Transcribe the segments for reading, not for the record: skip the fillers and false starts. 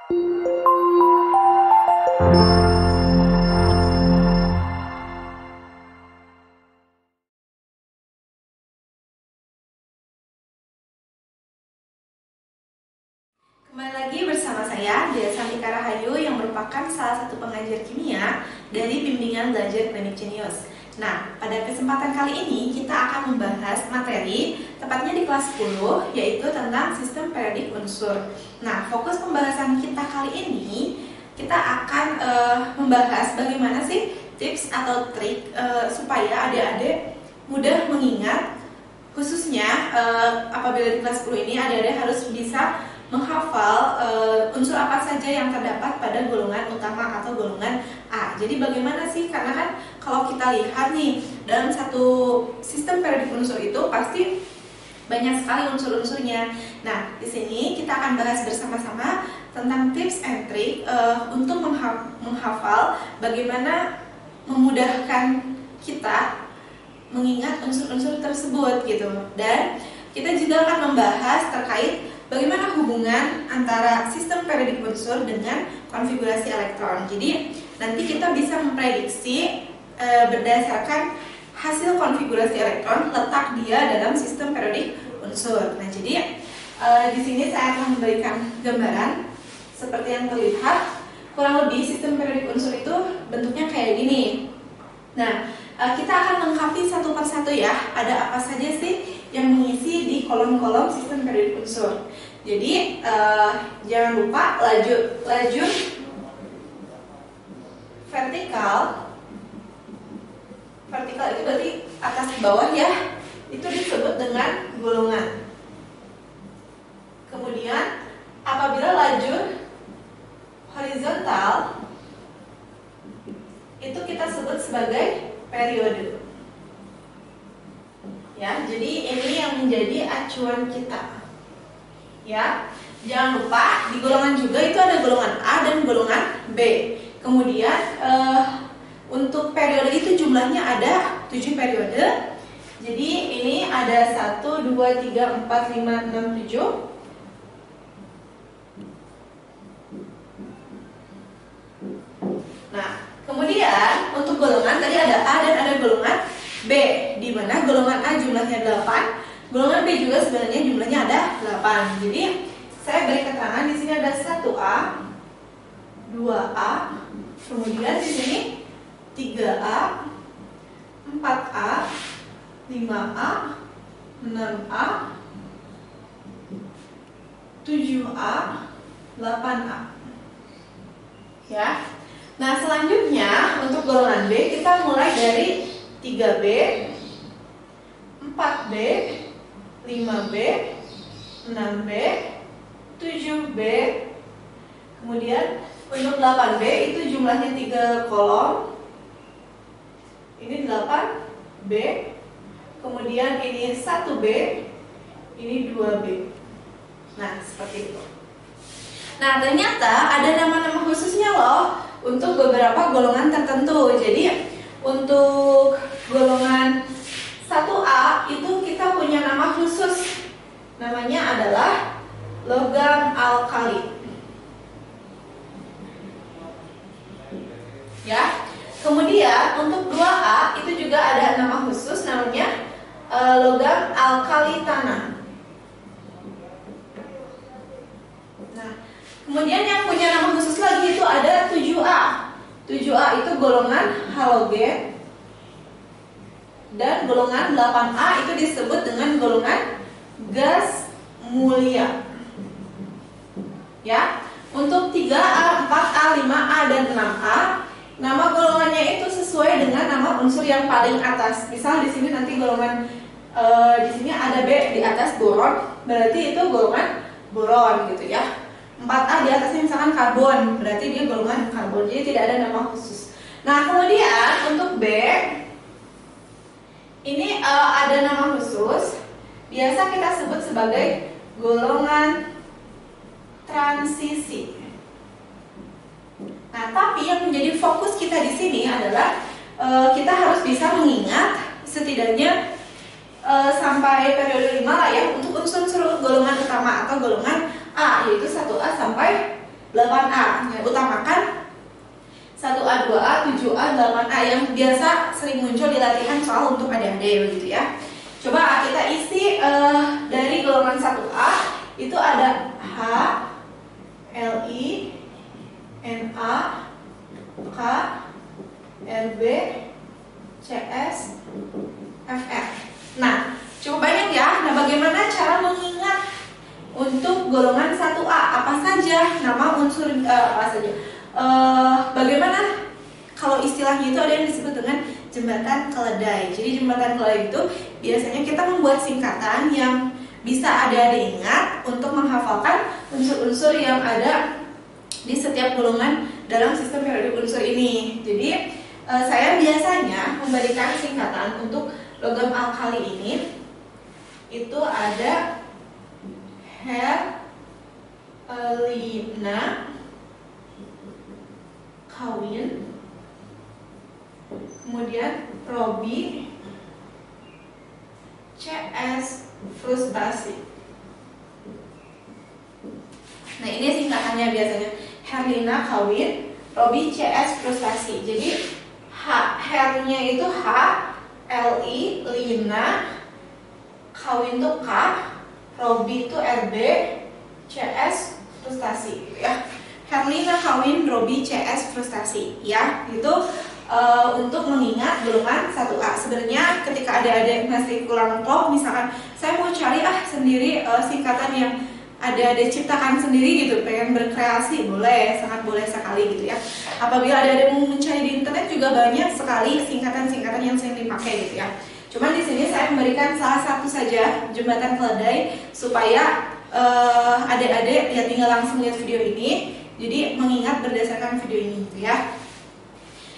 Kembali lagi bersama saya, Dea Santika Rahayu, yang merupakan salah satu pengajar kimia dari bimbingan belajar Klinik Jenius. Nah, pada kesempatan kali ini kita akan membahas materi, tepatnya di kelas 10, yaitu tentang sistem periodik unsur. Nah, fokus pembahasan kita kali ini, kita akan membahas bagaimana sih tips atau trik supaya adik-adik mudah mengingat, khususnya apabila di kelas 10 ini adik-adik harus bisa menghafal unsur apa saja yang terdapat pada golongan utama atau golongan A. Jadi bagaimana sih? Karena kan kalau kita lihat nih, dalam satu sistem periodik unsur itu pasti banyak sekali unsur-unsurnya. Nah, di sini kita akan bahas bersama-sama tentang tips and trick untuk menghafal, bagaimana memudahkan kita mengingat unsur-unsur tersebut gitu. Dan kita juga akan membahas terkait bagaimana hubungan antara sistem periodik unsur dengan konfigurasi elektron. Jadi nanti kita bisa memprediksi berdasarkan hasil konfigurasi elektron letak dia dalam sistem periodik unsur. Nah, jadi di sini saya akan memberikan gambaran seperti yang terlihat. Kurang lebih sistem periodik unsur itu bentuknya kayak gini. Nah, kita akan lengkapi satu persatu ya. Ada apa saja sih yang mengisi di kolom-kolom sistem periodik unsur. Jadi jangan lupa lajur vertikal itu berarti atas ke bawah ya, itu disebut dengan golongan. Kemudian apabila lajur horizontal itu kita sebut sebagai periode. Ya, jadi ini yang menjadi acuan kita. Ya, jangan lupa di golongan juga itu ada golongan A dan golongan B. Kemudian untuk periode itu jumlahnya ada 7 periode. Jadi ini ada 1, 2, 3, 4, 5, 6, 7. Nah, kemudian untuk golongan tadi ada A dan ada golongan B, di mana golongan A jumlahnya 8, golongan B juga sebenarnya jumlahnya ada 8. Jadi saya beri keterangan di sini ada 1A, 2A, kemudian di sini 3A, 4A, 5A, 6A, 7A, 8A. Ya. Nah, selanjutnya untuk golongan B kita mulai dari 3B, 4B, 5B, 6B, 7B. Kemudian untuk 8B itu jumlahnya 3 kolom. Ini 8B. Kemudian ini 1B, ini 2B. Nah, seperti itu. Nah, ternyata ada nama-nama khususnya loh untuk beberapa golongan tertentu. Jadi untuk golongan 1A itu kita punya nama khusus. Namanya adalah logam alkali. Ya. Kemudian untuk 2A itu juga ada nama khusus, namanya logam alkali tanah. Nah, kemudian yang punya nama khusus lagi itu ada 7A. 7A itu golongan halogen. Dan golongan 8A itu disebut dengan golongan gas mulia. Ya, untuk 3A, 4A, 5A, dan 6A, nama golongannya itu sesuai dengan nama unsur yang paling atas. Misal di sini nanti golongan di sini ada B di atas boron, berarti itu golongan boron gitu ya. 4A di atasnya misalkan karbon, berarti dia golongan karbon. Jadi tidak ada nama khusus. Nah, kemudian untuk B ini ada nama khusus. Biasa kita sebut sebagai golongan transisi. Nah, tapi yang menjadi fokus kita di sini adalah kita harus bisa mengingat setidaknya sampai periode 5 lah ya untuk unsur-unsur golongan utama atau golongan A, yaitu 1A sampai 8A. Yang utamakan 1A, 2A, 7A, 8A yang biasa sering muncul di latihan soal untuk adik-adik begitu ya. Coba kita isi dari golongan 1A itu ada H, Li, Na, K, Lb, Cs, Fr. Nah, cukup banyak ya. Nah, bagaimana cara mengingat untuk golongan 1A? Apa saja nama unsur apa saja? Bagaimana kalau istilahnya itu ada yang disebut dengan jembatan keledai. Jadi jembatan keledai itu biasanya kita membuat singkatan yang bisa adik-adik ingat untuk menghafalkan unsur-unsur yang ada di setiap golongan dalam sistem periodik unsur ini. Jadi saya biasanya memberikan singkatan untuk logam alkali ini itu ada Herlina kawin, kemudian Robi CS frustasi. Nah, ini singkatannya biasanya Herlina kawin, Robi CS frustasi. Jadi Hernya itu H, Li, Lina, kawin itu K, Robi itu RB, CS frustasi ya. Herlina kawin, Robi CS frustasi ya. Itu untuk mengingat golongan 1A. Sebenarnya ketika adik-adik masih kurang klop, misalkan saya mau cari sendiri singkatan yang ada ciptakan sendiri gitu, pengen berkreasi, boleh, sangat boleh sekali gitu ya. Apabila ada mau mencari di internet juga banyak sekali singkatan-singkatan yang sering dipakai gitu ya. Cuman di sini saya memberikan salah satu saja, jembatan keledai, supaya adik-adik ya tinggal langsung lihat video ini, jadi mengingat berdasarkan video ini gitu ya.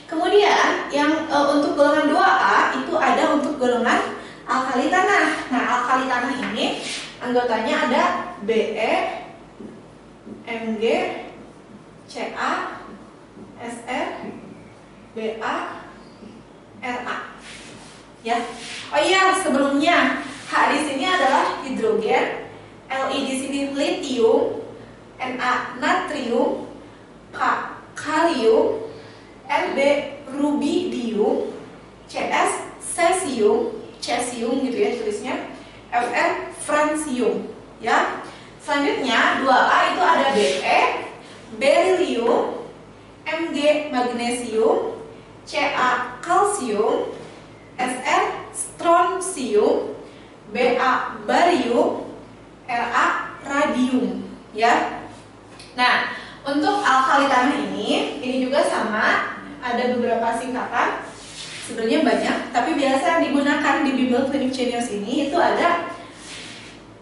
Kemudian yang untuk golongan 2A itu ada untuk golongan alkali tanah. Nah, alkali tanah ini anggotanya ada Be, Mg, Ca, Sr, Ba, Ra. Ya. Oh iya, sebelumnya H di sini adalah hidrogen, Li di sini litium, Na natrium, K kalium, Lb rubidium, Cs cesium, cesium gitu ya tulisnya, Fr francium ya. Selanjutnya 2A itu ada Be, berilium, Mg magnesium, Ca kalsium, Sr strontium, Ba barium, Ra radium ya. Nah, untuk alkali tanah ini juga sama, ada beberapa singkatan, sebenarnya banyak, tapi biasa yang digunakan di bimbel klinik Genius ini itu ada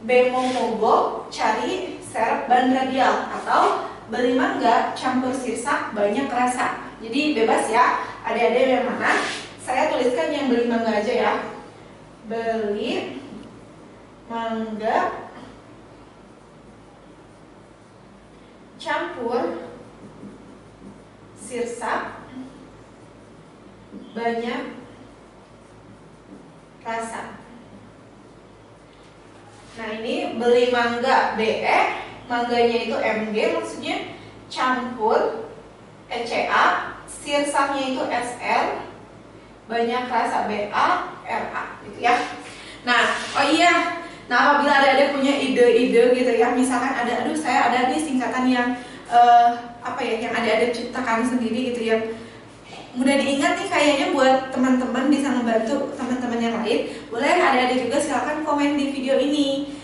Bemomogo cari serep ban radial, atau beli mangga campur sirsak banyak rasa. Jadi bebas ya, adik-adik yang mana. Saya tuliskan yang beli mangga aja ya. Beli mangga campur sirsak banyak rasa. Nah, ini beli mangga Be, mangganya itu Mg maksudnya, campur Ca, sirsaknya itu Sr, banyak rasa Ba, Ra gitu ya. Nah, oh iya. Nah, apabila ada punya ide-ide gitu ya, misalkan aduh saya ada nih singkatan yang yang ada ciptakan sendiri gitu ya, mudah diingat nih kayaknya buat teman-teman, bisa membantu teman-teman yang lain. Boleh adik-adik juga silakan komen di video ini.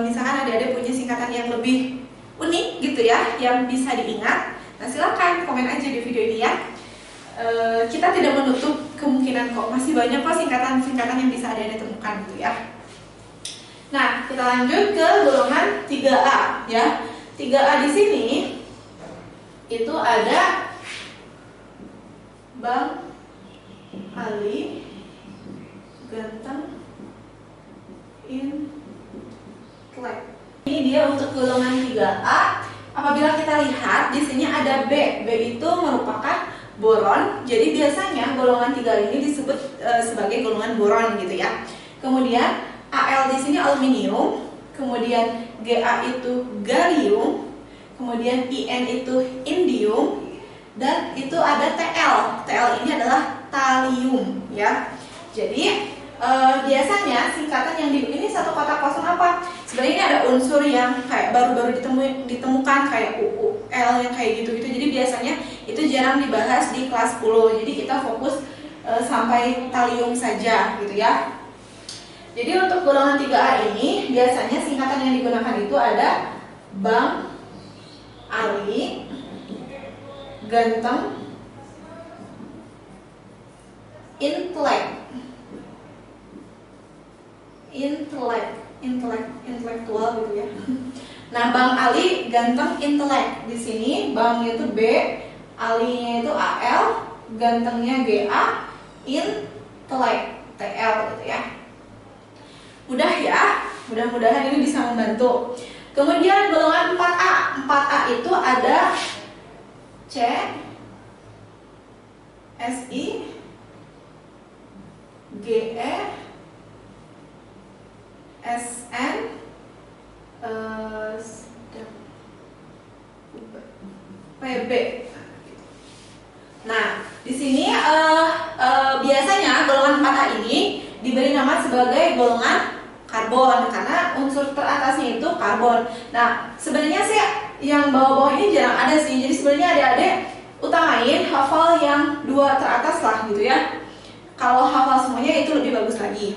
Misalkan adik-adik punya singkatan yang lebih unik gitu ya, yang bisa diingat. Nah, silakan komen aja di video ini ya. Kita tidak menutup kemungkinan kok, masih banyak kok singkatan-singkatan yang bisa adik-adik temukan gitu ya. Nah, kita lanjut ke golongan 3A ya. 3A di sini itu ada Bang Ali ganteng intelek. Ini dia untuk golongan 3A. Apabila kita lihat di sini ada B. B itu merupakan boron. Jadi biasanya golongan 3 ini disebut sebagai golongan boron gitu ya. Kemudian Al di sini aluminium, kemudian Ga itu gallium, kemudian IN itu indium, dan itu ada TL. TL ini adalah talium ya. Jadi biasanya singkatan yang ini satu kotak kosong apa? Sebenarnya ini ada unsur yang kayak baru-baru ditemukan kayak UUL yang kayak gitu-gitu. Jadi biasanya itu jarang dibahas di kelas 10. Jadi kita fokus sampai talium saja gitu ya. Jadi untuk golongan 3A ini biasanya singkatan yang digunakan itu ada Bang Ali, ganteng, intelektual gitu ya. Nah, Bang Ali ganteng, intelek. Di sini Bang itu B, Ali-nya itu AL, gantengnya GA, intelek TL gitu ya. Mudah ya, mudah-mudahan ini bisa membantu. Kemudian golongan 4A. 4A itu ada C, SI, GE, SN, PB. Nah, di sini biasanya golongan 4A ini diberi nama sebagai golongan karbon karena unsur teratasnya itu karbon. Nah, sebenarnya sih yang bawah-bawah ini jarang ada sih. Jadi sebenarnya adik-adik utamain hafal yang 2 teratas lah gitu ya. Kalau hafal semuanya itu lebih bagus lagi.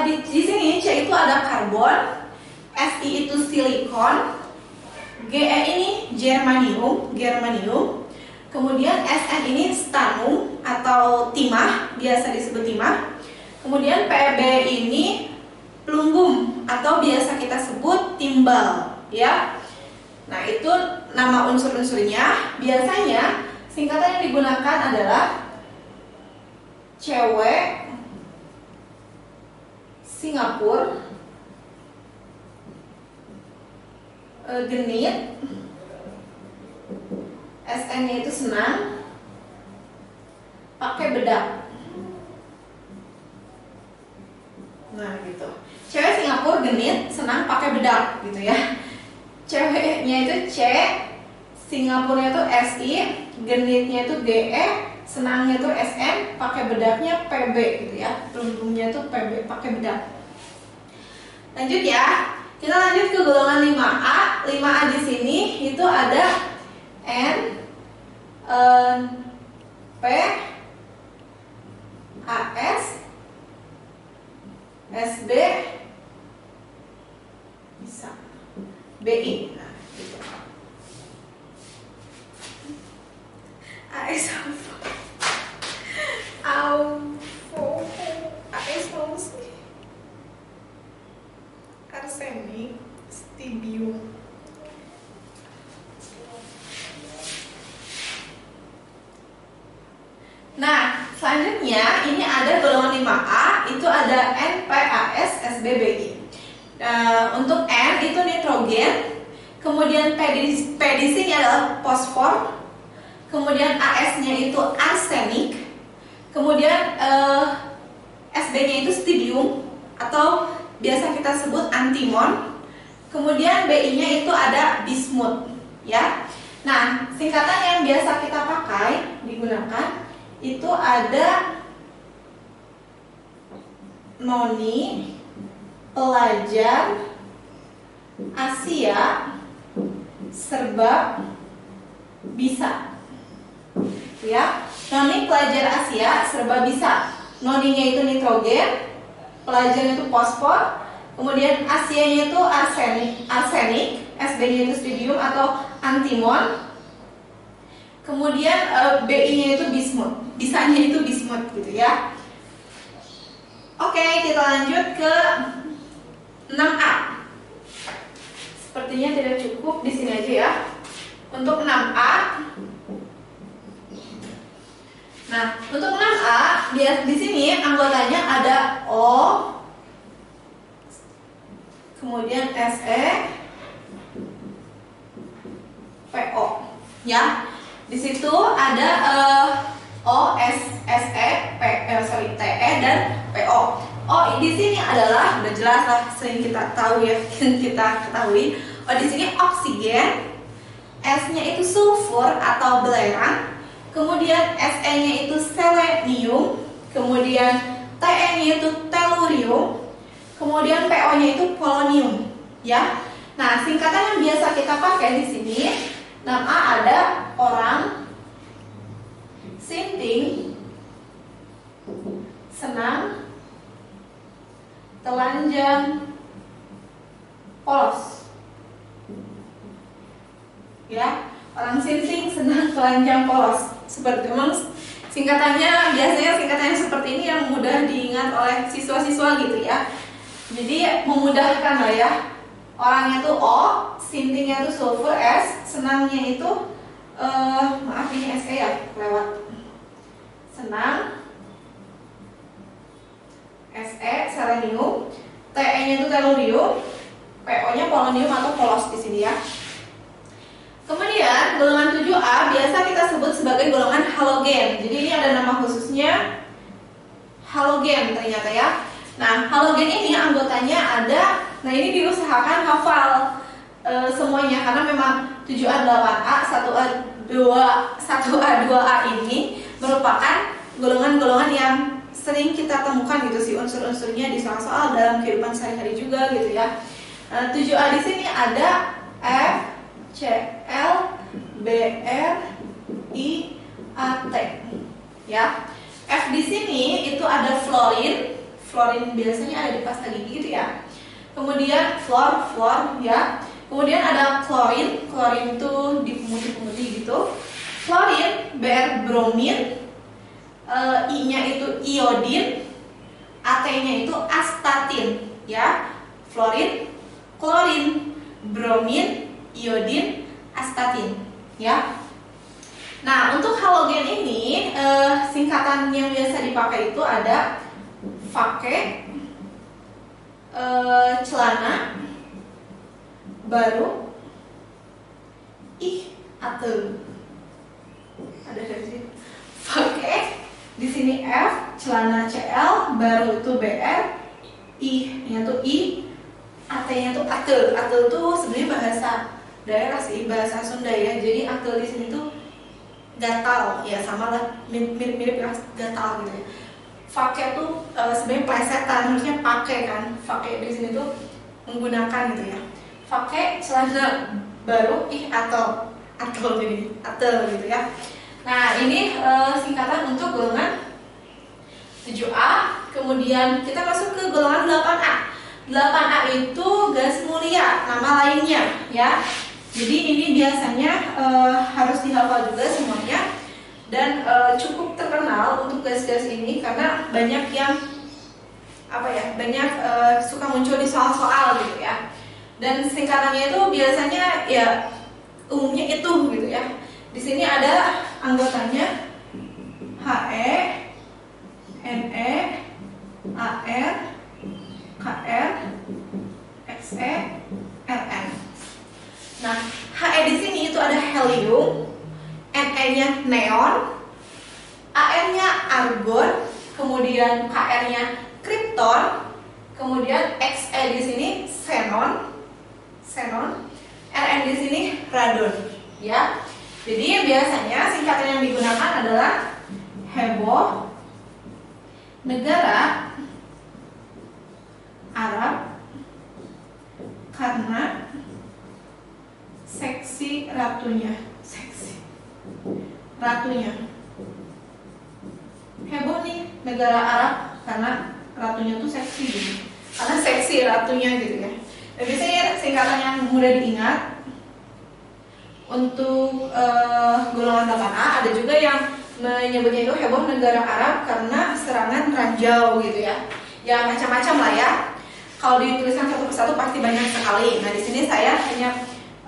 Di sini C itu ada karbon, Si itu silikon, Ge ini germanium, kemudian Sn ini stannum atau timah, biasa disebut timah. Kemudian Pb ini plumbum atau biasa kita sebut timbal, ya. Nah, itu nama unsur-unsurnya. Biasanya singkatan yang digunakan adalah cewek, Singapura, genit, SN-nya itu senang, pakai bedak. Nah, gitu. Cewek Singapura genit, senang pakai bedak gitu ya. Ceweknya itu C, Singapurnya itu SI, genitnya itu GE, senangnya itu SN, pakai bedaknya PB gitu ya. Plumbumnya itu PB, pakai bedak. Lanjut ya. Kita lanjut ke golongan 5A. 5A di sini itu ada N, P, AS, SB, bisa BI. Nah, gitu. AS arsenik, stibium. Nah, selanjutnya ini ada golongan 5A, itu ada N, P, AS, SB, BI. Untuk N itu nitrogen, kemudian P di sini adalah fosfor, kemudian AS-nya itu arsenik, kemudian SB-nya itu stibium atau biasa kita sebut antimon, kemudian BI-nya itu ada bismut, ya. Nah, singkatan yang biasa kita pakai digunakan itu ada noni, pelajar, Asia, serba, bisa, ya. Noni, pelajar, Asia, serba bisa. Noninya itu nitrogen, pelajarnya itu fosfor, kemudian Asianya itu arsenik, SB-nya itu stibium atau antimon, kemudian BI-nya itu bismut, bisanya itu bismut gitu ya. Oke, kita lanjut ke 6A. Sepertinya tidak cukup, di sini aja ya. Untuk 6A. Nah, untuk 6A, di sini anggotanya ada O, kemudian SE, PO, ya. Di situ ada O, SE, TE dan PO. O di sini adalah udah jelas lah, sering kita tahu ya, kita ketahui. O Oh, di sini oksigen, S-nya itu sulfur atau belerang, kemudian Se-nya itu selenium, kemudian Te-nya itu tellurium, kemudian Po-nya itu polonium, ya. Nah, singkatan yang biasa kita pakai di sini, nama ada orang, sinting, senang, telanjang, polos. Ya, orang sinting, senang, telanjang, polos. Seperti memang singkatannya biasanya singkatan yang seperti ini yang mudah diingat oleh siswa-siswa gitu ya. Jadi memudahkan lah ya. Orangnya tuh O, sintingnya tuh sulfur S, senangnya itu maaf ini SE ya lewat. Senang, Se selenium, Te-nya itu tellurium, Po-nya polonium atau polos di sini ya. Kemudian golongan 7A biasa kita sebut sebagai golongan halogen. Jadi ini ada nama khususnya halogen ternyata ya. Nah, halogen ini anggotanya ada, nah ini diusahakan hafal semuanya karena memang 7A, 8A, 1A, 1A, 2A ini merupakan golongan-golongan yang sering kita temukan gitu sih unsur-unsurnya di soal-soal dalam kehidupan sehari-hari juga gitu ya. 7A di sini ada F, Cl, Br, I, At, ya. F di sini itu ada fluorin, fluorin biasanya ada di pasta gigi gitu ya. Kemudian fluor ya. Kemudian ada klorin, klorin itu di pemutih-pemutih gitu. Fluorin, Br, bromin, I-nya itu iodin, At-nya itu astatin, ya. Fluorin, klorin, bromin, iodin, astatin, ya. Nah, untuk halogen ini singkatan yang biasa dipakai itu ada fake, celana, baru, ate. Ada dari sini. Fake, di sini F, celana Cl, baru itu Br, I-nya tuh I, At-nya tuh ate. Ate itu sebenarnya bahasa daerah sih, bahasa Sunda ya. Jadi ate di sini tuh gatal, ya sama lah, mirip gatal gitu ya. Fake tuh sebenarnya plesetan, harusnya pakai kan. Fake di sini tuh menggunakan gitu ya. Fake celana baru, atel jadi atel gitu ya. Nah ini singkatan untuk golongan 7A. Kemudian kita masuk ke golongan 8A. 8A itu gas mulia, nama lainnya ya. Jadi ini biasanya harus dihafal juga semuanya. Dan cukup terkenal untuk gas-gas ini karena banyak yang banyak suka muncul di soal-soal gitu ya. Dan singkatannya itu biasanya ya umumnya itu gitu ya. Di sini ada anggotanya He, Ne, Ar, Kr, Xe, Rn. Nah, He di sini itu ada helium, Ne-nya neon, Ar-nya argon, kemudian Kr-nya krypton, kemudian Xe di sini xenon, Rn di sini radon, ya. Jadi biasanya singkatan yang digunakan adalah heboh, negara Arab, karena seksi ratunya. Heboh nih negara Arab karena ratunya tuh seksi gitu. Karena seksi ratunya gitu ya. Dan biasanya singkatan yang mudah diingat untuk golongan 8A ada juga yang menyebutnya itu heboh negara Arab karena serangan ranjau gitu ya. Ya macam-macam lah ya. Kalau dituliskan satu persatu pasti banyak sekali. Nah di sini saya hanya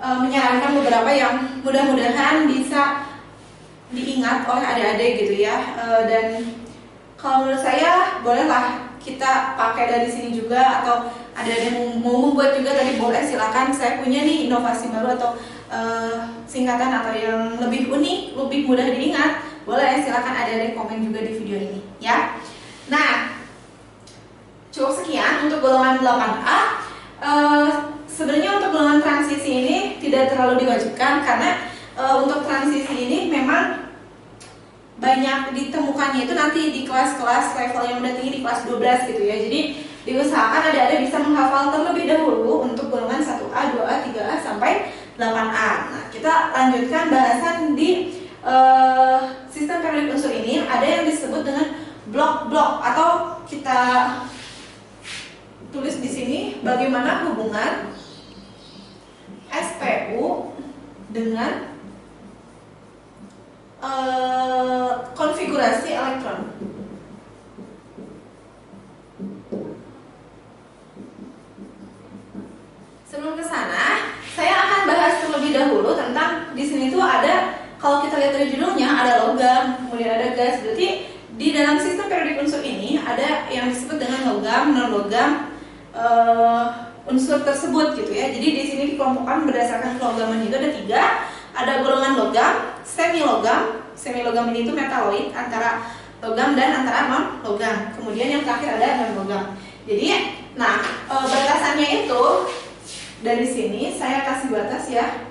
menyarankan beberapa yang mudah-mudahan bisa diingat oleh adik-adik gitu ya. Dan kalau menurut saya bolehlah kita pakai dari sini juga, atau ada yang mau membuat juga tadi boleh, silakan. Saya punya nih inovasi baru atau singkatan atau yang lebih unik, lebih mudah diingat, boleh silakan adik-adik komen juga di video ini ya. Nah cukup sekian untuk golongan 8A. sebenarnya untuk golongan transisi ini tidak terlalu diwajibkan karena untuk transisi ini memang banyak ditemukannya itu nanti di kelas-kelas level yang udah tinggi, di kelas 12 gitu ya. Jadi diusahakan adik-adik bisa menghafal terlebih dahulu untuk golongan 1A, 2A, 3A sampai 8A. Nah, kita lanjutkan bahasan di sistem periodik unsur ini. Ada yang disebut dengan blok-blok atau kita tulis di sini bagaimana hubungan SPU dengan konfigurasi elektron. Sebelum ke sana, saya akan bahas terlebih dahulu tentang di sini tuh ada, kalau kita lihat dari judulnya ada logam, kemudian ada gas. Berarti di dalam sistem periodik unsur ini ada yang disebut dengan logam, non logam unsur tersebut gitu ya. Jadi di sini dikelompokkan berdasarkan kelogaman juga ada 3. Ada golongan logam, semilogam. Semilogam ini itu metaloid antara logam dan antara non logam. Kemudian yang terakhir ada non logam. Jadi, nah batasannya itu dari sini saya kasih batas ya.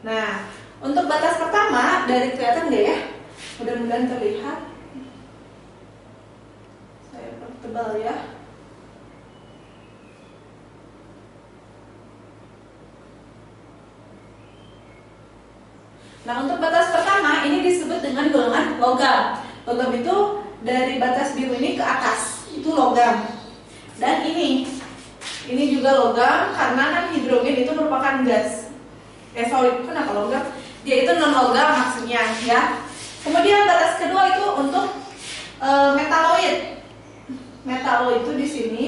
Nah, untuk batas pertama dari kelihatan nggak ya? Mudah-mudahan terlihat. Saya pertebal ya. Nah, untuk batas pertama ini disebut dengan golongan logam. Logam itu dari batas biru ini ke atas, itu logam. Dan ini juga logam karena kan hidrogen itu merupakan gas. Sorry, kenapa logam? Dia itu non logam maksudnya ya. Kemudian batas kedua itu untuk metaloid. Metaloid itu di sini.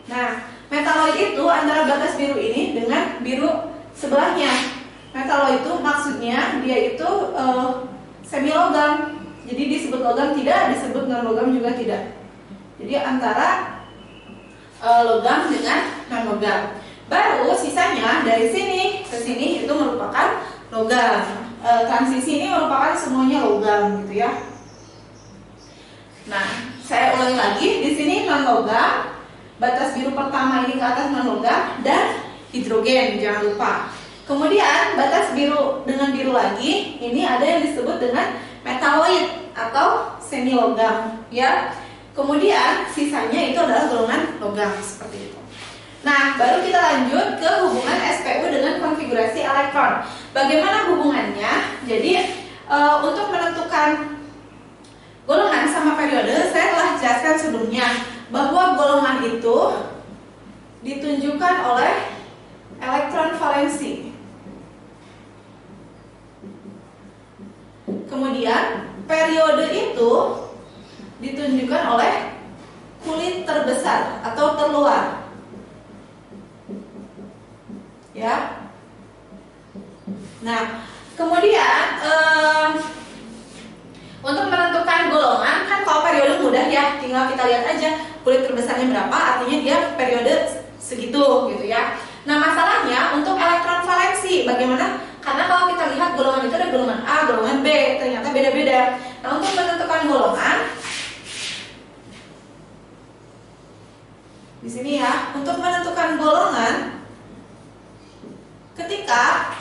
Nah, metaloid itu antara batas biru ini dengan biru sebelahnya. Metaloid itu maksudnya dia itu semilogam. Jadi disebut logam tidak, disebut non logam juga tidak. Jadi antara logam dengan non logam. Baru sisanya dari sini ke sini itu merupakan logam. Transisi ini merupakan semuanya logam gitu ya. Nah, saya ulangi lagi, di sini non logam. Batas biru pertama ini ke atas non logam dan hidrogen, jangan lupa. Kemudian batas biru dengan biru lagi, ini ada yang disebut dengan metaloid atau semilogam ya. Kemudian sisanya itu adalah golongan logam seperti itu. Nah, baru kita lanjut ke hubungan SPU dengan konfigurasi elektron. Bagaimana hubungannya? Jadi untuk menentukan golongan sama periode saya telah jelaskan sebelumnya bahwa golongan itu ditunjukkan oleh elektron valensi. Kemudian periode itu ditunjukkan oleh kulit terbesar atau terluar. Ya. Nah, kemudian untuk menentukan golongan kan kalau periode mudah ya, tinggal kita lihat aja kulit terbesarnya berapa, artinya dia periode segitu gitu ya. Nah, masalahnya untuk elektron valensi bagaimana? Karena kalau kita lihat golongan itu ada golongan A, golongan B, ternyata beda-beda. Nah, untuk menentukan golongan di sini ya, untuk menentukan golongan ketika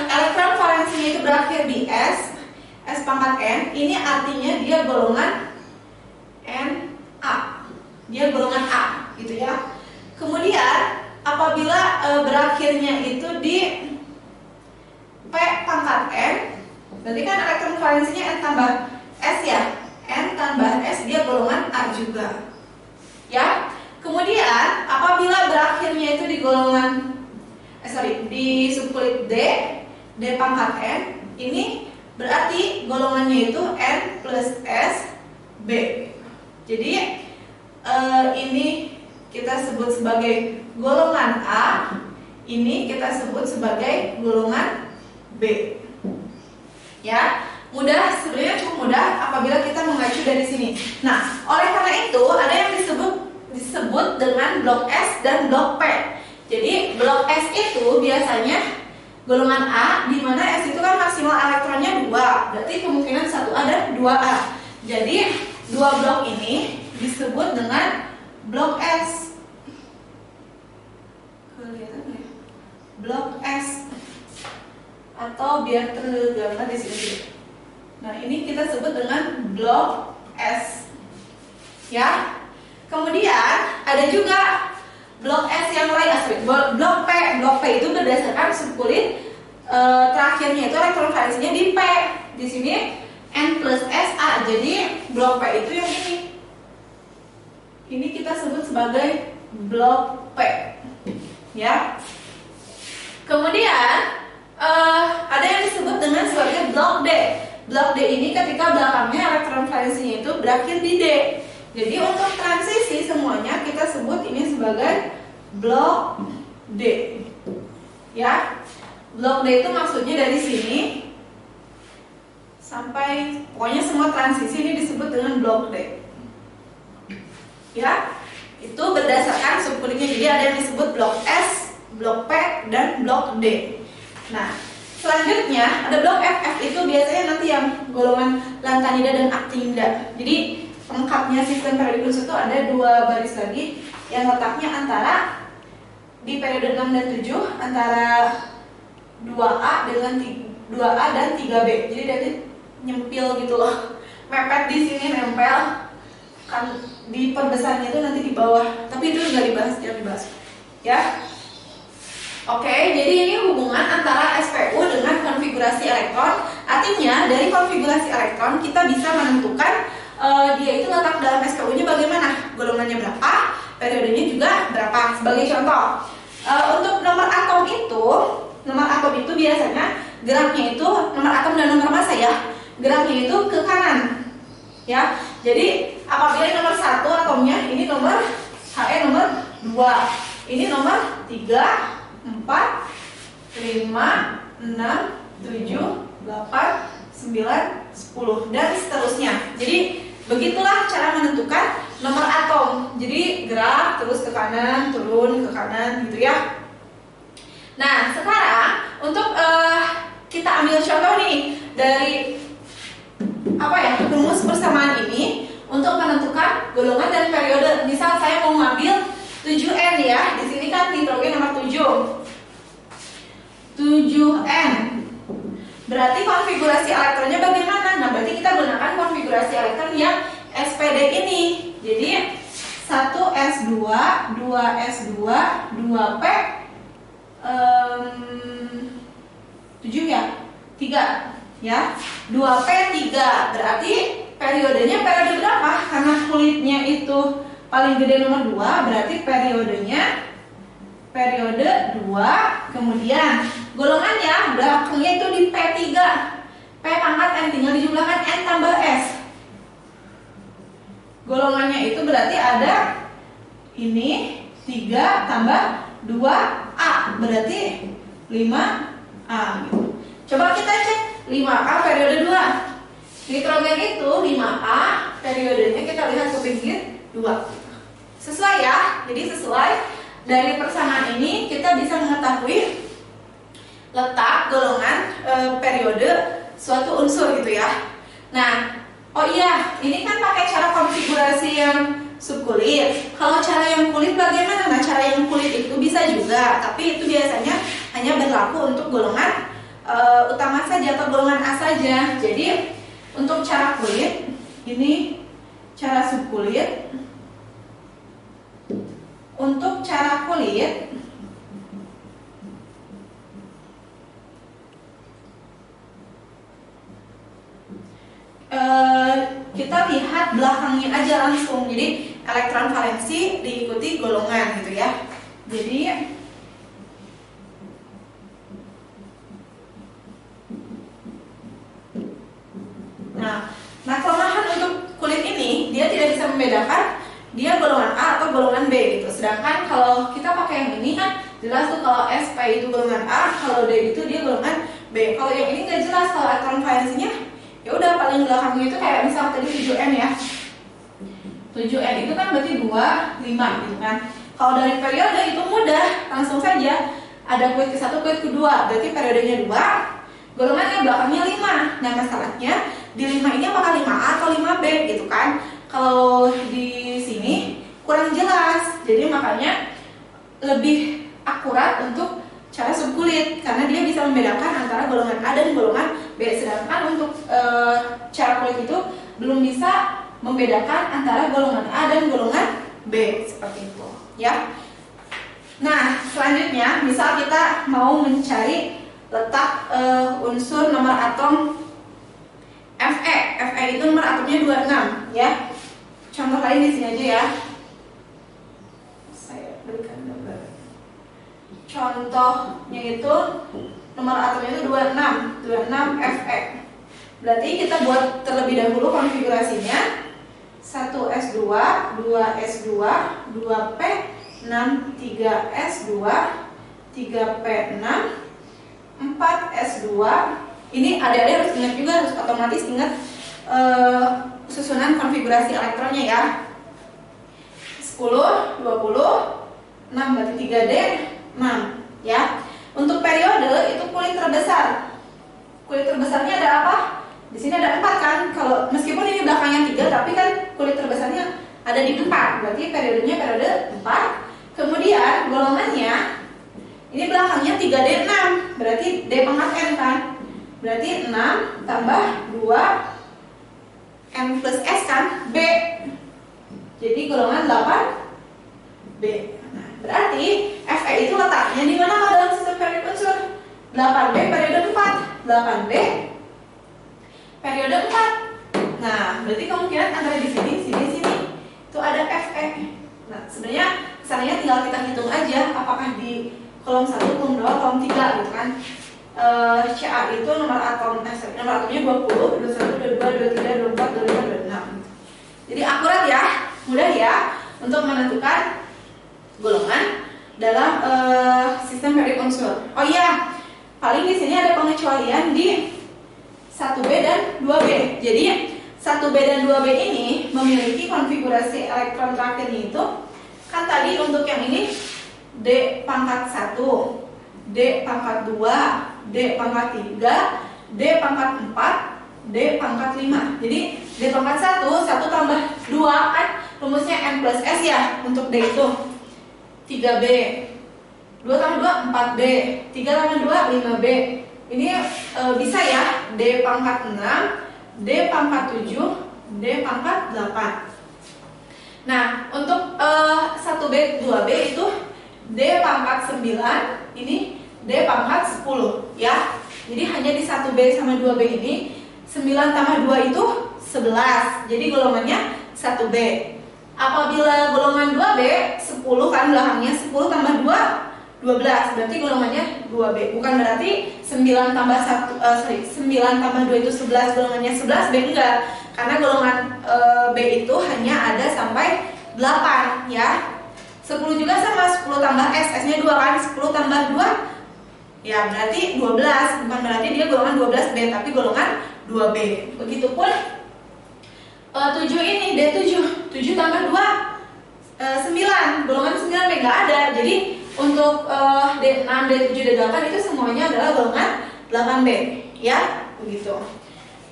elektron valensinya itu berakhir di S pangkat N, ini artinya dia golongan Na. Dia golongan A gitu ya. Kemudian apabila berakhirnya itu di P pangkat N, berarti kan elektron valensinya N tambah S ya. N tambah S dia golongan A juga. Ya. Kemudian apabila berakhirnya itu di golongan di subkulit D pangkat N, ini berarti golongannya itu N plus S B. Jadi ini kita sebut sebagai golongan A, ini kita sebut sebagai golongan B. Ya. Mudah, sebenarnya cukup mudah apabila kita mengacu dari sini. Nah, oleh karena itu ada yang disebut dengan blok S dan blok P. Jadi blok S itu biasanya golongan A, di mana S itu kan maksimal elektronnya 2, berarti kemungkinan 1A dan 2A. Jadi dua blok ini disebut dengan blok S. Kelihatan ya? Blok S. Atau biar tergambar di sini. Nah, ini kita sebut dengan blok S. Ya. Kemudian ada juga blok S yang lain, blok P. Blok P itu berdasarkan subkulit terakhirnya itu elektron valensinya di P. Di sini N plus SA. Jadi blok P itu yang ini. Ini kita sebut sebagai blok P. Ya. Kemudian ada yang disebut dengan sebagai blok D. Blok D ini ketika belakangnya elektron valensinya itu berakhir di D. Jadi untuk transisi semuanya kita sebut ini sebagai blok D. Ya. Blok D itu maksudnya dari sini sampai pokoknya semua transisi ini disebut dengan blok D. Ya. Itu berdasarkan subkulitnya. Jadi ada yang disebut blok S, blok P, dan blok D. Nah, selanjutnya ada blok F. F itu biasanya nanti yang golongan lantanida dan aktinida. Jadi lengkapnya sistem periodik itu ada dua baris lagi yang letaknya antara di periode 6 dan 7 antara 2A dengan 2A dan 3B. Jadi dari nyempil gitu loh. Mepet di sini nempel. Kan di perbesarnya itu nanti di bawah. Tapi itu nggak dibahas, jangan dibahas. Ya. Oke, jadi ini hubungan antara SPU dengan konfigurasi elektron. Artinya dari konfigurasi elektron kita bisa menentukan dia itu letak dalam SPU-nya bagaimana, golongannya berapa, periodenya juga berapa. Sebagai contoh, untuk nomor atom itu biasanya geraknya itu nomor atom dan nomor massa ya. Geraknya itu ke kanan. Ya. Jadi apabila nomor 1 atomnya ini nomor He nomor 2, ini nomor 3, 4, 5, 6, 7, 8, 9, 10 dan seterusnya. Jadi begitulah cara menentukan nomor atom. Jadi gerak terus ke kanan, turun ke kanan gitu ya. Nah, sekarang untuk kita ambil contoh nih dari rumus persamaan ini untuk menentukan golongan dan periode. Misal saya mau ngambil 7N ya. Di sini kan nitrogen nomor 7. 7N. Berarti konfigurasi elektronnya bagaimana? Nah, berarti kita gunakan konfigurasi elektron yang SPD ini. Jadi 1S2, 2S2, 2P 7 ya? 3 ya. 2P 3. Berarti periodenya periode berapa? Karena kulitnya itu paling gede nomor 2, berarti periodenya periode 2. Kemudian golongannya belakangnya itu di P3. P pangkat N tinggal dijumlahkan N tambah S. Golongannya itu berarti ada ini 3 tambah 2A, berarti 5A gitu. Coba kita cek 5A periode 2. Nitrogen itu 5A, periodenya kita lihat ke pinggir 2. Sesuai ya, jadi sesuai. Dari persamaan ini kita bisa mengetahui letak golongan periode suatu unsur gitu ya. Nah, oh iya, ini kan pakai cara konfigurasi yang subkulit. Kalau cara yang kulit bagaimana? Nah, cara yang kulit itu bisa juga, tapi itu biasanya hanya berlaku untuk golongan utama saja atau golongan A saja. Jadi untuk cara kulit ini cara subkulit. Untuk cara kulit kita lihat belakangnya aja langsung. Jadi elektron valensi diikuti golongan gitu ya. Jadi nah kelemahan untuk kulit ini dia tidak bisa membedakan dia golongan A atau golongan B gitu. Sedangkan kalau kita pakai yang ini kan jelas tuh kalau SP itu golongan A, kalau D itu dia golongan B. Kalau yang ini nggak jelas kalau elektron valensinya Ya udah, paling belakangnya itu kayak misal tadi 7N ya. 7N itu kan berarti 2, 5 gitu kan. Kalau dari periode itu mudah, langsung saja. Ada kuit ke-1, kuit ke-2, berarti periodenya 2, golongannya belakangnya 5. Nah masalahnya di 5 ini apakah 5A atau 5B gitu kan. Kalau di sini kurang jelas, jadi makanya lebih akurat untuk cara subkulit karena dia bisa membedakan antara golongan A dan golongan B. Sedangkan untuk cara kulit itu belum bisa membedakan antara golongan A dan golongan B, seperti itu ya. Nah selanjutnya misal kita mau mencari letak unsur nomor atom Fe. Fe itu nomor atomnya 26 ya. Contoh lain di sini aja ya. Saya berikan gambar. Contohnya itu nomor atomnya itu 26 Fe. Berarti kita buat terlebih dahulu konfigurasinya. 1s2, 2s2, 2p6, 3s2, 3p6, 4s2. Ini adik-adik harus ingat juga, harus otomatis ingat susunan konfigurasi elektronnya ya. 10, 20, 6 berarti 3D, 6 ya. Untuk periode itu kulit terbesar. Kulit terbesarnya ada apa? Di sini ada 4 kan. Kalau meskipun ini belakangnya 3, tapi kan kulit terbesarnya ada di 4. Berarti periodenya periode 4. Kemudian golongannya ini belakangnya 3D 6. Berarti D pangkat N kan. Berarti 6 tambah 2 N plus S kan, B. Jadi golongan 8 B. Nah, berarti Fe itu letaknya di mana kalau dalam sistem periodik unsur? 8B periode 4. 8B periode 4. Nah, berarti kemungkinan antara di sini itu ada Fe. Nah, sebenarnya kesannya tinggal kita hitung aja apakah di kolom 1, kolom 2, kolom 3 gitu kan. Ca itu nomor atomnya 20, 21, 22, 23, 24, 25, 26. Jadi akurat ya, mudah ya untuk menentukan golongan dalam sistem periodik unsur. Oh iya, paling di sini ada pengecualian di 1B dan 2B. Jadi 1B dan 2B ini memiliki konfigurasi elektron terakhirnya itu kan tadi untuk yang ini D pangkat 1, D pangkat 2, D pangkat 3, D pangkat 4, D pangkat 5. Jadi D pangkat 1 tambah 2 kan rumusnya N plus S ya untuk D itu 3B. 2 tambah 2 4B, 3 tambah 2 5B. Ini bisa ya D pangkat 6, D pangkat 7, D pangkat 8. Nah untuk 1B, 2B itu D pangkat 9, ini D pangkat 10 ya. Jadi hanya di 1B sama 2B ini 9 tambah 2 itu 11. Jadi golongannya 1B. Apabila golongan 2B 10 kan belakangnya 10 tambah 2 12. Berarti golongannya 2B. Bukan berarti 9 tambah 9 tambah 2 itu 11 golongannya 11B, enggak. Karena golongan B itu hanya ada sampai 8 ya. 10 juga sama 10 tambah S, S-nya 2 kan. 10 tambah 2 ya berarti 12. Bukan berarti dia golongan 12B, tapi golongan 2B. Begitupun 7 ini D7. 7 tambah 2 9. Golongan 9B enggak ada. Jadi untuk D6, D7, D8 itu semuanya adalah golongan 8B ya, begitu.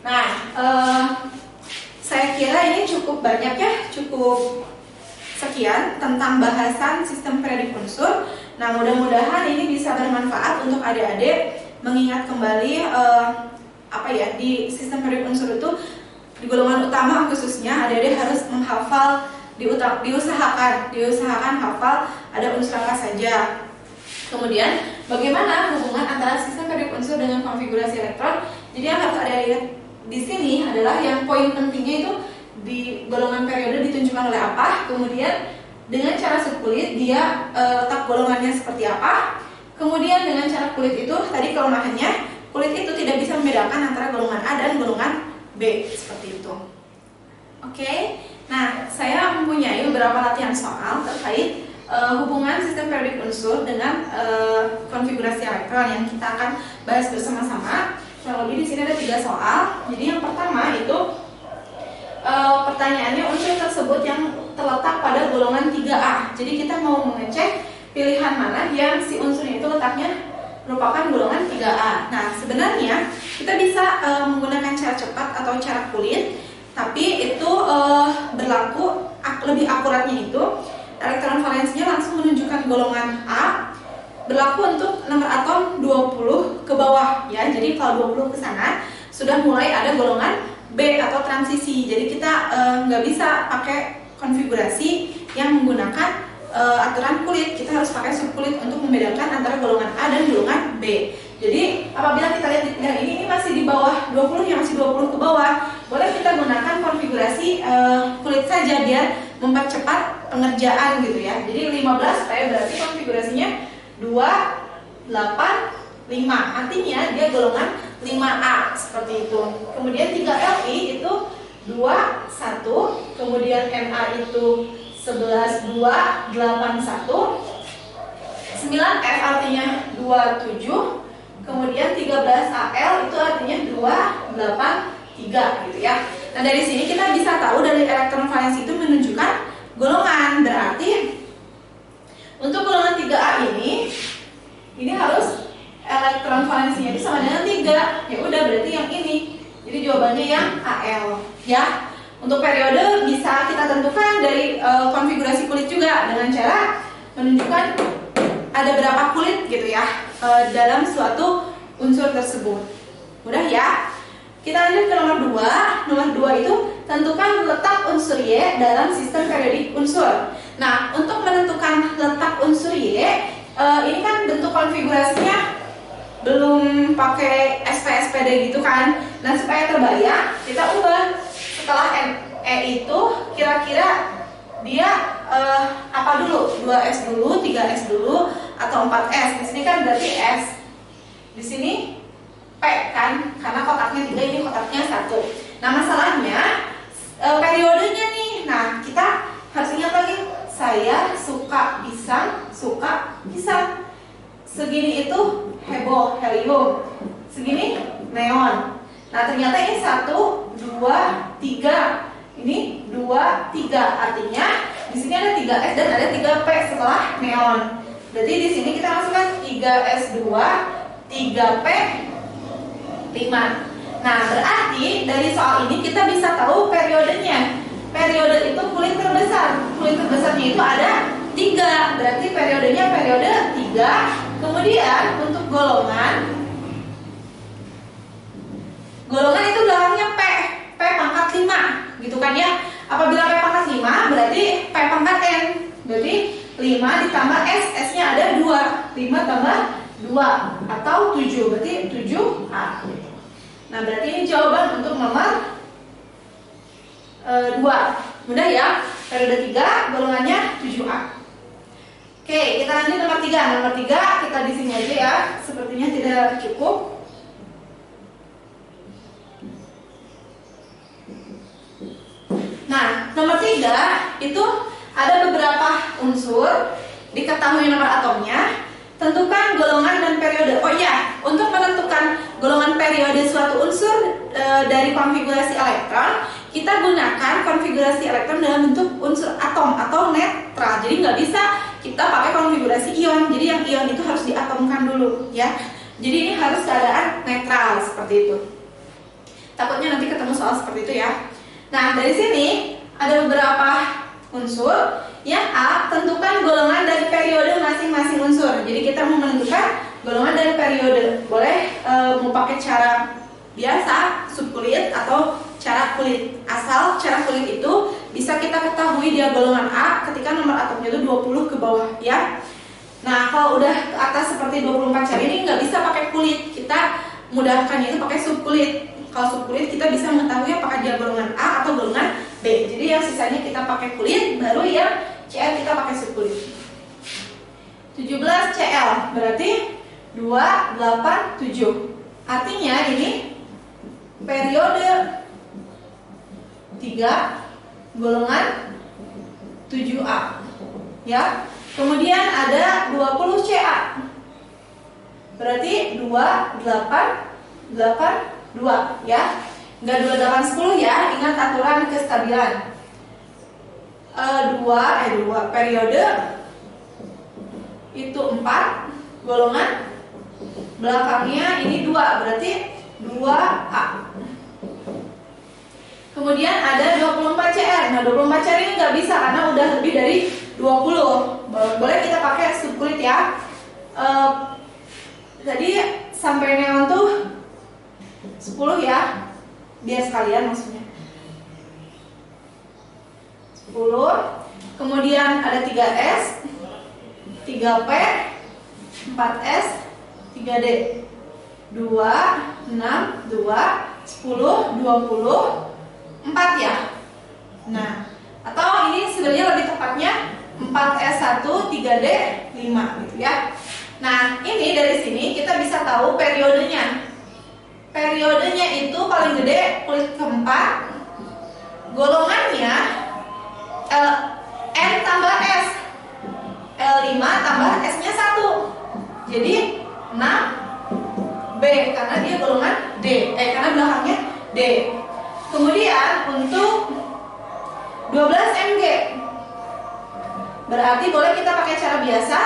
Nah, saya kira ini cukup banyak ya, cukup sekian tentang bahasan sistem periodik unsur. Nah, mudah-mudahan ini bisa bermanfaat untuk adik-adik mengingat kembali apa ya, di sistem periodik unsur itu di golongan utama khususnya adik-adik harus menghafal, diusahakan hafal ada unsur apa saja. Kemudian bagaimana hubungan antara sistem periodik unsur dengan konfigurasi elektron. Jadi yang harus ada lihat di sini adalah yang poin pentingnya itu di golongan periode ditunjukkan oleh apa, kemudian dengan cara subkulit dia letak golongannya seperti apa, kemudian dengan cara kulit itu tadi kelemahannya kulit itu tidak bisa membedakan antara golongan A dan golongan B seperti itu. Oke. Nah, saya mempunyai beberapa latihan soal terkait hubungan sistem periodik unsur dengan konfigurasi elektron yang kita akan bahas bersama-sama. kurang lebih di sini ada 3 soal. Jadi yang pertama itu pertanyaannya unsur tersebut yang terletak pada golongan 3A. Jadi kita mau mengecek pilihan mana yang si unsurnya itu letaknya merupakan golongan 3A. Nah, sebenarnya kita bisa menggunakan cara cepat atau cara kulit, tapi itu berlaku lebih akuratnya itu elektron valensinya langsung menunjukkan golongan A, berlaku untuk nomor atom 20 ke bawah ya. Jadi kalau 20 ke sana sudah mulai ada golongan B atau transisi. Jadi kita nggak bisa pakai konfigurasi yang menggunakan aturan kulit. Kita harus pakai subkulit untuk membedakan antara golongan A dan golongan B. Jadi apabila kita lihat ini masih di bawah 20 ya, masih 20 ke bawah, boleh kita gunakan konfigurasi kulit saja biar mempercepat pengerjaan gitu ya. Jadi 15 berarti konfigurasinya 2, 8, 5. Artinya dia golongan 5A seperti itu. Kemudian 3Li itu 2, 1. Kemudian Na itu 11, 2, 8, 1. 9F artinya 2, 7. Kemudian 13Al itu artinya 2, 8, 3 gitu ya. Nah dari sini kita bisa tahu dari elektron valensi itu menunjukkan golongan. Berarti untuk golongan 3A ini harus elektron valensinya itu sama dengan 3. Ya udah berarti yang ini. Jadi jawabannya yang Al ya. Untuk periode bisa kita tentukan dari konfigurasi kulit juga dengan cara menunjukkan ada berapa kulit gitu ya dalam suatu unsur tersebut. Mudah ya. Kita lanjut ke nomor 2. Nomor 2 itu tentukan letak unsur Y dalam sistem periodik unsur. Nah, untuk menentukan letak unsur Y, ini kan bentuk konfigurasinya belum pakai SPSPD gitu kan. Nah, supaya terbayang, kita ubah. Setelah E itu kira-kira dia apa dulu? 2S dulu, 3S dulu, atau 4S. Di sini kan berarti S. Di sini P kan, karena kotaknya 3, ini kotaknya 1. Nah, masalahnya periodenya nih. Nah, kita harus ingat lagi, saya suka pisang. Segini itu heboh, helium. Segini neon. Nah, ternyata ini 1, 2, 3. Ini 2, 3. Artinya di sini ada 3S dan ada 3P setelah neon. Berarti di sini kita masukkan 3S2, 3P 5. Nah, berarti dari soal ini kita bisa tahu periodenya. Periode itu kulit terbesar. Kulit terbesarnya itu ada 3. Berarti periodenya periode 3. Kemudian untuk golongan itu belakangnya P pangkat 5 gitu kan ya. Apabila P pangkat 5 berarti P pangkat N. Berarti 5 ditambah S, S-nya ada 2. 5 tambah 2 atau 7, berarti 7A. Nah, berarti ini jawaban untuk nomor 2. Mudah ya. Periode 3 golongannya 7A. Oke, kita lanjut nomor 3. Nomor 3 kita di sini aja ya. Sepertinya tidak cukup. Nah, nomor 3 itu ada beberapa unsur, diketahui nomor atomnya, tentukan golongan dan periode. Oh iya, untuk menentukan golongan periode suatu unsur dari konfigurasi elektron, kita gunakan konfigurasi elektron dalam bentuk unsur atom atau netral. Jadi nggak bisa kita pakai konfigurasi ion. Jadi yang ion itu harus diatomkan dulu ya. Jadi ini harus keadaan netral seperti itu. Takutnya nanti ketemu soal seperti itu ya. Nah, dari sini ada beberapa unsur. Yang A, tentukan golongan dari periode masing-masing unsur. Jadi kita mau menentukan golongan dari periode. Boleh mau pakai cara biasa, subkulit, atau cara kulit. Asal cara kulit itu bisa kita ketahui dia golongan A ketika nomor atomnya itu 20 ke bawah ya. Nah, kalau udah ke atas seperti 24 cari ini nggak bisa pakai kulit. Kita mudahkannya itu pakai subkulit. Kalau subkulit kita bisa mengetahui apakah dia golongan A atau golongan B. Jadi yang sisanya kita pakai kulit, baru yang Cl kita pakai subkulit. 17 Cl berarti 2, 8, 7. Artinya ini periode 3 golongan 7A ya. Kemudian ada 20 Ca. Berarti 2, 8, 2 ya. Enggak 2, 8, 10 ya. Ingat aturan kestabilan. 2 periode itu 4, golongan belakangnya ini 2, berarti 2A. Kemudian ada 24 CR. Nah, 24 CR ini nggak bisa karena udah lebih dari 20. Boleh kita pakai subkulit ya. Tadi sampai neon tuh 10 ya. Biar sekalian maksudnya. 10. Kemudian ada 3S, 3P, 4S, 3D. 2, 6, 2, 10, 20, 4 ya. Nah, atau ini sebenarnya lebih tepatnya 4S1, 3D, 5 gitu ya. Nah, ini dari sini kita bisa tahu periodenya. Periodenya itu paling gede kulit keempat. Golongannya N tambah S. L5 tambah S-nya 1. Jadi 6B karena dia golongan D. Karena belakangnya D. Kemudian untuk 12 MG berarti boleh kita pakai cara biasa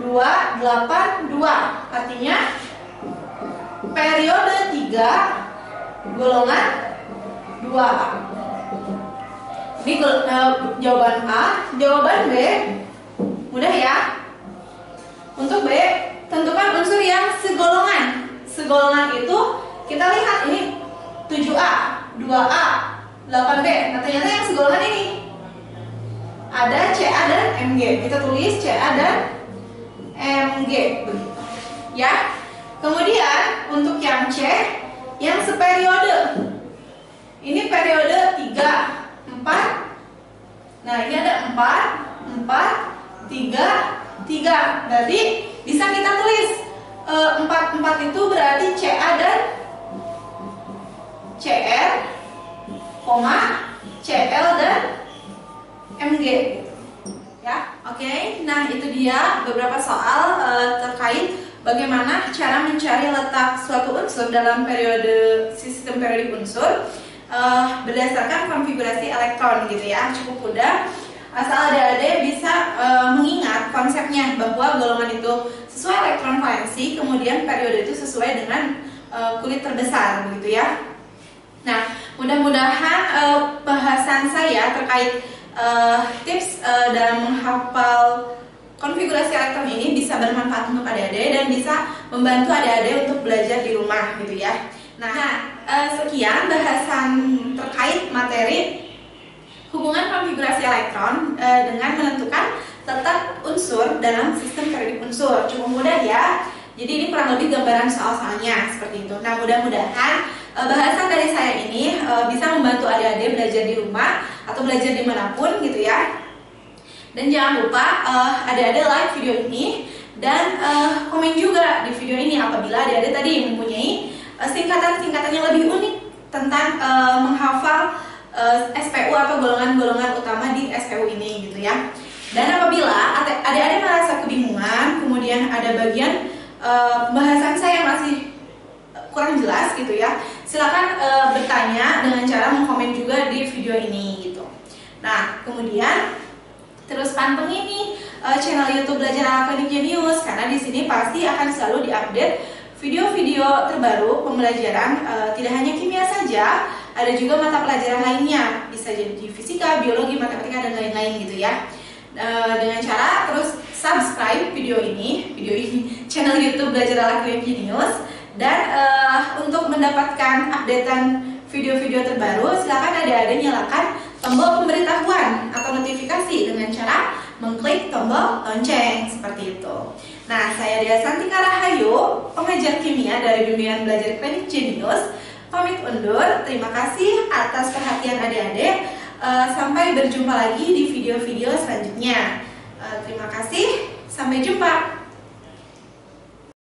282. Artinya periode 3 golongan 2A. Ini jawaban A. Jawaban B mudah ya. Untuk B, tentukan unsur yang segolongan. Segolongan itu kita lihat ini 7A, 2A, 8B. Nah, ternyata yang segolongan ini ada CA dan MG. Kita tulis CA dan MG begitu. Ya. Kemudian untuk yang C, yang seperiode. Ini periode 3, 4. Nah, ini ada 4, 3, 3. Berarti bisa kita tulis 4 itu berarti CA dan CR, CL dan MG. Ya, oke. Nah, itu dia beberapa soal terkait bagaimana cara mencari letak suatu unsur dalam periode sistem periodik unsur berdasarkan konfigurasi elektron gitu ya. Cukup mudah. Asal adik-adik bisa mengingat konsepnya bahwa golongan itu sesuai elektron valensi, kemudian periode itu sesuai dengan kulit terbesar begitu ya. Nah, mudah-mudahan bahasan saya terkait tips dalam menghafal konfigurasi elektron ini bisa bermanfaat untuk adik-adik dan bisa membantu adik-adik untuk belajar di rumah gitu ya. Nah, sekian bahasan terkait materi hubungan konfigurasi elektron dengan menentukan letak unsur dalam sistem periodik unsur. Cukup mudah ya. Jadi ini kurang lebih gambaran soal-soalnya seperti itu. Nah, mudah-mudahan bahasan dari saya ini bisa membantu adik-adik belajar di rumah atau belajar dimanapun gitu ya. Dan jangan lupa adik-adik like video ini dan komen juga di video ini apabila adik-adik tadi mempunyai singkatan-singkatan yang lebih unik tentang menghafal SPU atau golongan-golongan utama di SPU ini gitu ya. Dan apabila adik-adik merasa kebingungan, kemudian ada bagian pembahasan saya yang masih kurang jelas gitu ya, silakan bertanya dengan cara mengkomen juga di video ini gitu. Nah, kemudian terus pantengin nih channel YouTube Belajar ala Klinik Jenius karena di sini pasti akan selalu diupdate video-video terbaru pembelajaran tidak hanya kimia saja, ada juga mata pelajaran lainnya, bisa jadi fisika, biologi, matematika dan lain-lain gitu ya. Dengan cara terus subscribe video ini channel YouTube Belajar ala Klinik Jenius dan untuk mendapatkan updatean video-video terbaru silakan adik-adik nyalakan tombol pemberitahuan atau notifikasi dengan cara mengklik tombol lonceng seperti itu. Nah, saya Dea Santika Rahayu, pengajar kimia dari Bimbingan Belajar Klinik Jenius, pamit undur. Terima kasih atas perhatian adik-adik. Sampai berjumpa lagi di video-video selanjutnya. Terima kasih, sampai jumpa.